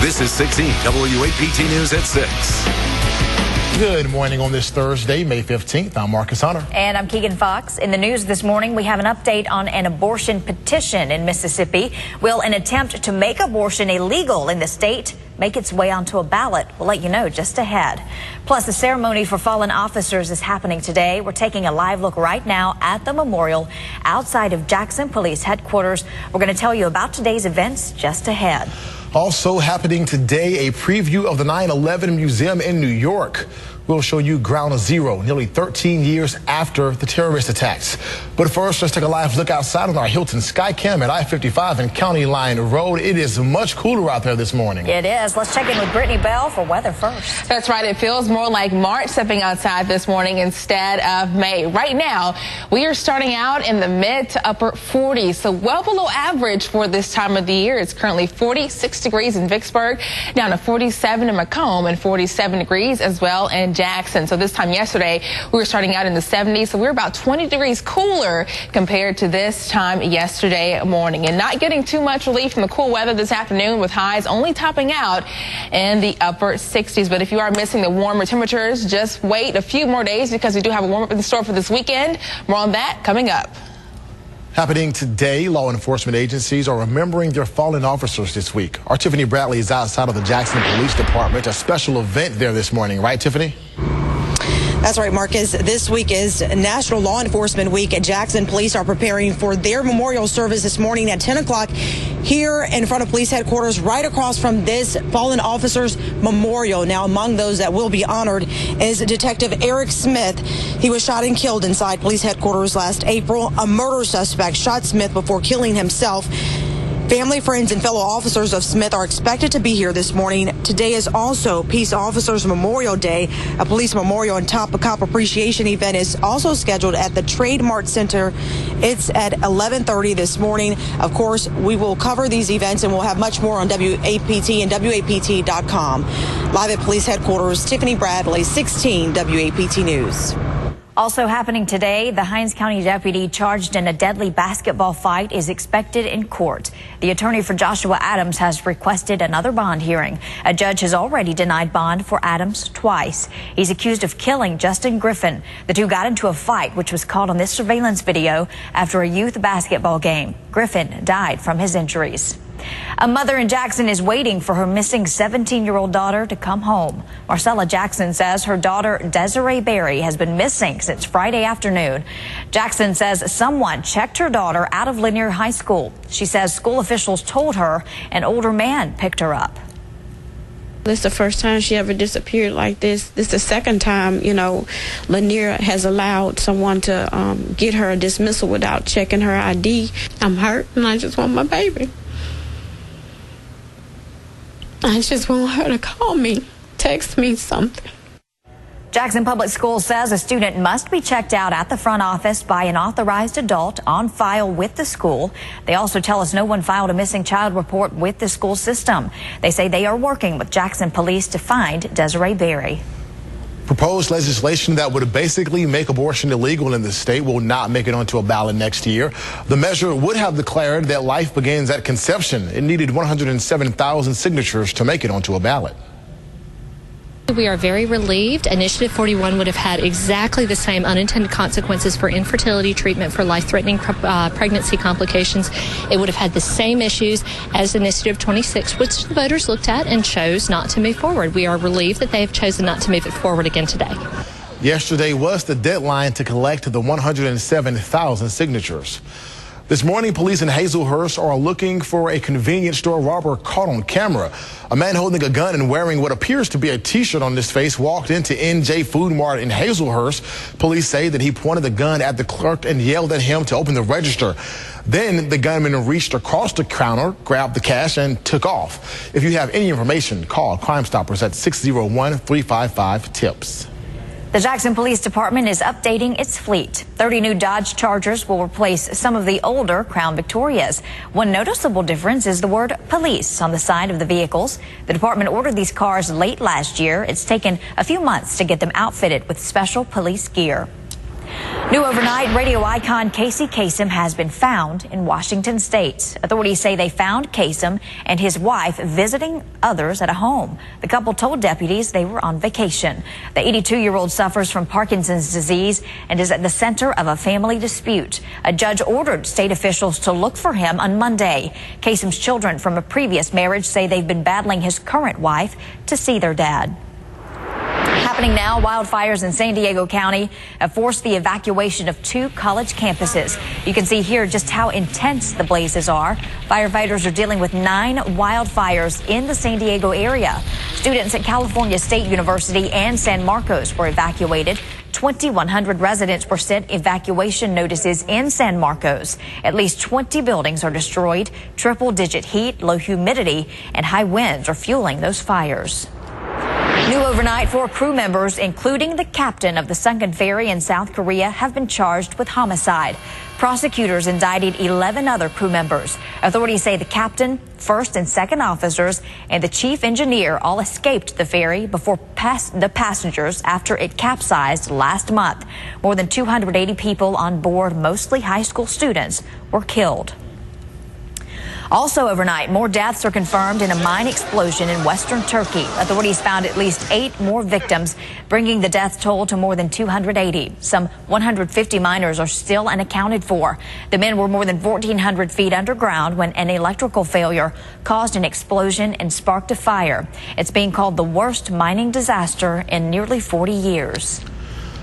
This is 16 WAPT News at 6. Good morning on this Thursday, May 15th. I'm Marcus Hunter. And I'm Keegan Fox. In the news this morning, we have an update on an abortion petition in Mississippi. Will an attempt to make abortion illegal in the state make its way onto a ballot? We'll let you know just ahead. Plus, the ceremony for fallen officers is happening today. We're taking a live look right now at the memorial outside of Jackson Police Headquarters. We're going to tell you about today's events just ahead. Also happening today, a preview of the 9/11 Museum in New York. We'll show you Ground Zero, nearly 13 years after the terrorist attacks. But first, let's take a live look outside on our Hilton Skycam at I-55 and County Line Road. It is much cooler out there this morning. It is. Let's check in with Brittany Bell for weather first. That's right. It feels more like March stepping outside this morning instead of May. Right now, we are starting out in the mid to upper 40s, so well below average for this time of the year. It's currently 46 degrees in Vicksburg, down to 47 in Macomb, and 47 degrees as well in Jackson. So this time yesterday, we were starting out in the 70s, so we're about 20 degrees cooler compared to this time yesterday morning. And not getting too much relief from the cool weather this afternoon, with highs only topping out in the upper 60s. But if you are missing the warmer temperatures, just wait a few more days, because we do have a warm-up in store for this weekend. More on that coming up. Happening today, law enforcement agencies are remembering their fallen officers this week. Our Tiffany Bradley is outside of the Jackson Police Department. A special event there this morning, right, Tiffany? That's right, Marcus. This week is National Law Enforcement Week, and Jackson Police are preparing for their memorial service this morning at 10 o'clock here in front of police headquarters, right across from this fallen officers memorial. Now, among those that will be honored is Detective Eric Smith. He was shot and killed inside police headquarters last April. A murder suspect shot Smith before killing himself. Family, friends, and fellow officers of Smith are expected to be here this morning. Today is also Peace Officers Memorial Day. A police memorial and top cop appreciation event is also scheduled at the Trade Mart Center. It's at 11:30 this morning. Of course, we will cover these events, and we'll have much more on WAPT and WAPT.com. Live at police headquarters, Tiffany Bradley, 16 WAPT News. Also happening today, the Hinds County deputy charged in a deadly basketball fight is expected in court. The attorney for Joshua Adams has requested another bond hearing. A judge has already denied bond for Adams twice. He's accused of killing Justin Griffin. The two got into a fight, which was caught on this surveillance video after a youth basketball game. Griffin died from his injuries. A mother in Jackson is waiting for her missing 17-year-old daughter to come home. Marcella Jackson says her daughter, Desiree Berry, has been missing since Friday afternoon. Jackson says someone checked her daughter out of Lanier High School. She says school officials told her an older man picked her up. This is the first time she ever disappeared like this. This is the second time, Lanier has allowed someone to get her a dismissal without checking her ID. I'm hurt, and I just want my baby. I just want her to call me, text me something. Jackson Public Schools says a student must be checked out at the front office by an authorized adult on file with the school. They also tell us no one filed a missing child report with the school system. They say they are working with Jackson Police to find Desiree Berry. Proposed legislation that would basically make abortion illegal in the state will not make it onto a ballot next year. The measure would have declared that life begins at conception. It needed 107,000 signatures to make it onto a ballot. We are very relieved. Initiative 41 would have had exactly the same unintended consequences for infertility treatment for life-threatening pregnancy complications. It would have had the same issues as Initiative 26, which the voters looked at and chose not to move forward. We are relieved that they have chosen not to move it forward again today. Yesterday was the deadline to collect the 107,000 signatures. This morning, police in Hazelhurst are looking for a convenience store robber caught on camera. A man holding a gun and wearing what appears to be a T-shirt on his face walked into NJ Food Mart in Hazelhurst. Police say that he pointed the gun at the clerk and yelled at him to open the register. Then the gunman reached across the counter, grabbed the cash, and took off. If you have any information, call Crime Stoppers at 601-355-TIPS. The Jackson Police Department is updating its fleet. 30 new Dodge Chargers will replace some of the older Crown Victorias. One noticeable difference is the word police on the side of the vehicles. The department ordered these cars late last year. It's taken a few months to get them outfitted with special police gear. New overnight, radio icon Casey Kasem has been found in Washington state. Authorities say they found Kasem and his wife visiting others at a home. The couple told deputies they were on vacation. The 82-year-old suffers from Parkinson's disease and is at the center of a family dispute. A judge ordered state officials to look for him on Monday. Kasem's children from a previous marriage say they've been battling his current wife to see their dad. Happening now, wildfires in San Diego County have forced the evacuation of 2 college campuses. You can see here just how intense the blazes are. Firefighters are dealing with 9 wildfires in the San Diego area. Students at California State University and San Marcos were evacuated. 2,100 residents were sent evacuation notices in San Marcos. At least 20 buildings are destroyed. Triple-digit heat, low humidity, and high winds are fueling those fires. New overnight, 4 crew members, including the captain of the sunken ferry in South Korea, have been charged with homicide. Prosecutors indicted 11 other crew members. Authorities say the captain, first and second officers, and the chief engineer all escaped the ferry before the passengers after it capsized last month. More than 280 people on board, mostly high school students, were killed. Also overnight, more deaths are confirmed in a mine explosion in western Turkey. Authorities found at least 8 more victims, bringing the death toll to more than 280. Some 150 miners are still unaccounted for. The men were more than 1,400 feet underground when an electrical failure caused an explosion and sparked a fire. It's being called the worst mining disaster in nearly 40 years.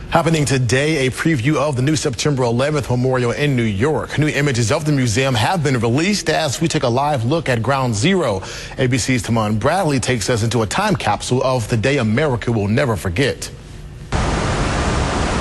Happening today, a preview of the new September 11th memorial in New York. New images of the museum have been released as we take a live look at Ground Zero. ABC's Tamon Bradley takes us into a time capsule of the day America will never forget.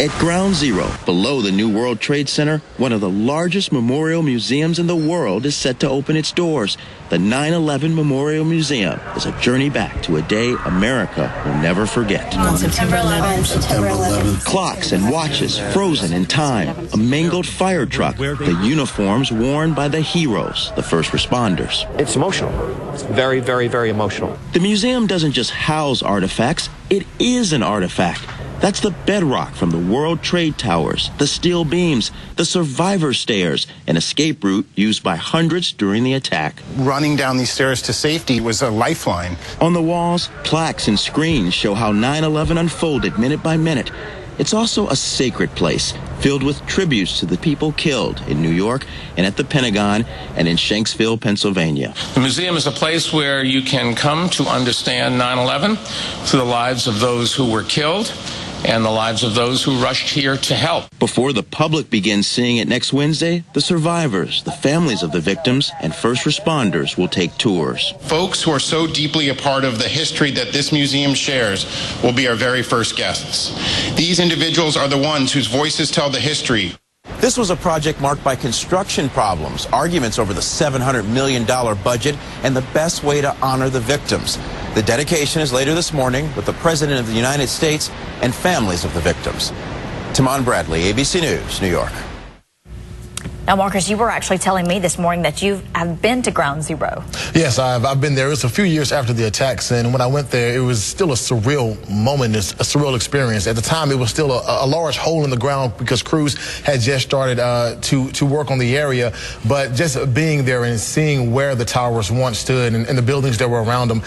At Ground Zero, below the new World Trade Center, one of the largest memorial museums in the world is set to open its doors. The 9/11 Memorial Museum is a journey back to a day America will never forget. On September 11th, September 11th. Clocks and watches frozen in time, a mangled fire truck, the uniforms worn by the heroes, the first responders. It's emotional. It's very, very, very emotional. The museum doesn't just house artifacts, it is an artifact. That's the bedrock from the World Trade Towers, the steel beams, the survivor stairs, an escape route used by hundreds during the attack. Running down these stairs to safety was a lifeline. On the walls, plaques and screens show how 9/11 unfolded minute by minute. It's also a sacred place, filled with tributes to the people killed in New York and at the Pentagon and in Shanksville, Pennsylvania. The museum is a place where you can come to understand 9/11 through the lives of those who were killed and the lives of those who rushed here to help. Before the public begins seeing it next Wednesday, the survivors, the families of the victims, and first responders will take tours. Folks who are so deeply a part of the history that this museum shares will be our very first guests. These individuals are the ones whose voices tell the history. This was a project marked by construction problems, arguments over the $700 million budget, and the best way to honor the victims. The dedication is later this morning with the President of the United States and families of the victims. Tamon Bradley, ABC News, New York. Now, Marcus, you were actually telling me this morning that you have been to Ground Zero. Yes, I've been there. It was a few years after the attacks, and when I went there, it was still a surreal moment, a surreal experience. At the time, it was still a large hole in the ground because crews had just started to work on the area. But just being there and seeing where the towers once stood and the buildings that were around them,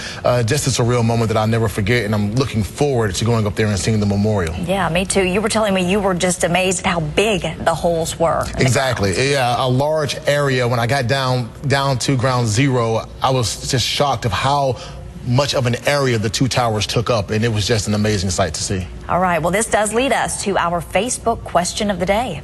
just a surreal moment that I'll never forget, and I'm looking forward to going up there and seeing the memorial. Yeah, me too. You were telling me you were just amazed at how big the holes were. Exactly. Yeah, a large area. When I got down to Ground Zero, I was just shocked of how much of an area the 2 towers took up, and it was just an amazing sight to see. All right, well, this does lead us to our Facebook question of the day.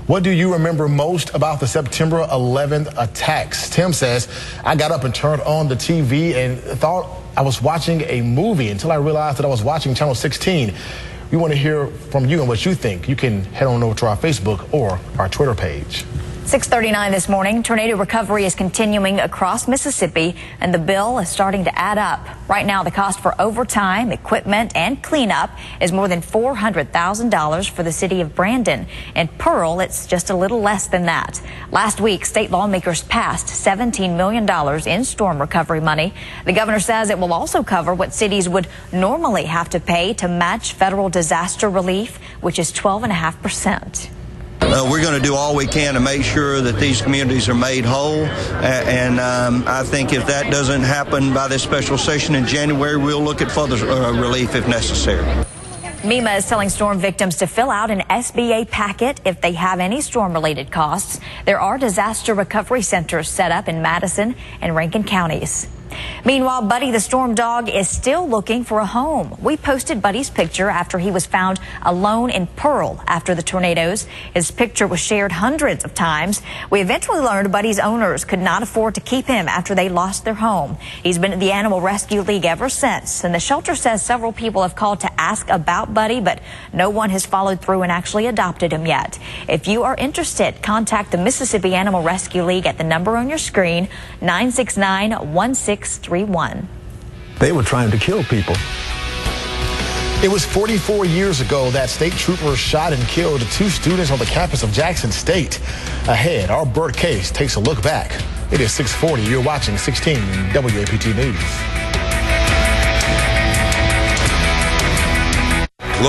What do you remember most about the September 11th attacks? Tim says, I got up and turned on the TV and thought I was watching a movie until I realized that I was watching Channel 16. We want to hear from you and what you think. You can head on over to our Facebook or our Twitter page. 6:39 this morning. Tornado recovery is continuing across Mississippi, and the bill is starting to add up. Right now, the cost for overtime, equipment, and cleanup is more than $400,000 for the city of Brandon. In Pearl, it's just a little less than that. Last week, state lawmakers passed $17 million in storm recovery money. The governor says it will also cover what cities would normally have to pay to match federal disaster relief, which is 12.5%. We're going to do all we can to make sure that these communities are made whole, and I think if that doesn't happen by this special session in January, we'll look at further relief if necessary. MEMA is telling storm victims to fill out an SBA packet if they have any storm-related costs. There are disaster recovery centers set up in Madison and Rankin counties. Meanwhile, Buddy the storm dog is still looking for a home. We posted Buddy's picture after he was found alone in Pearl after the tornadoes. His picture was shared hundreds of times. We eventually learned Buddy's owners could not afford to keep him after they lost their home. He's been at the Animal Rescue League ever since, and the shelter says several people have called to ask about Buddy, but no one has followed through and actually adopted him yet. If you are interested, contact the Mississippi Animal Rescue League at the number on your screen, 969-1631. They were trying to kill people. It was 44 years ago that state troopers shot and killed 2 students on the campus of Jackson State. Ahead, our Burt Case takes a look back. It is 6:40. You're watching 16 WAPT News.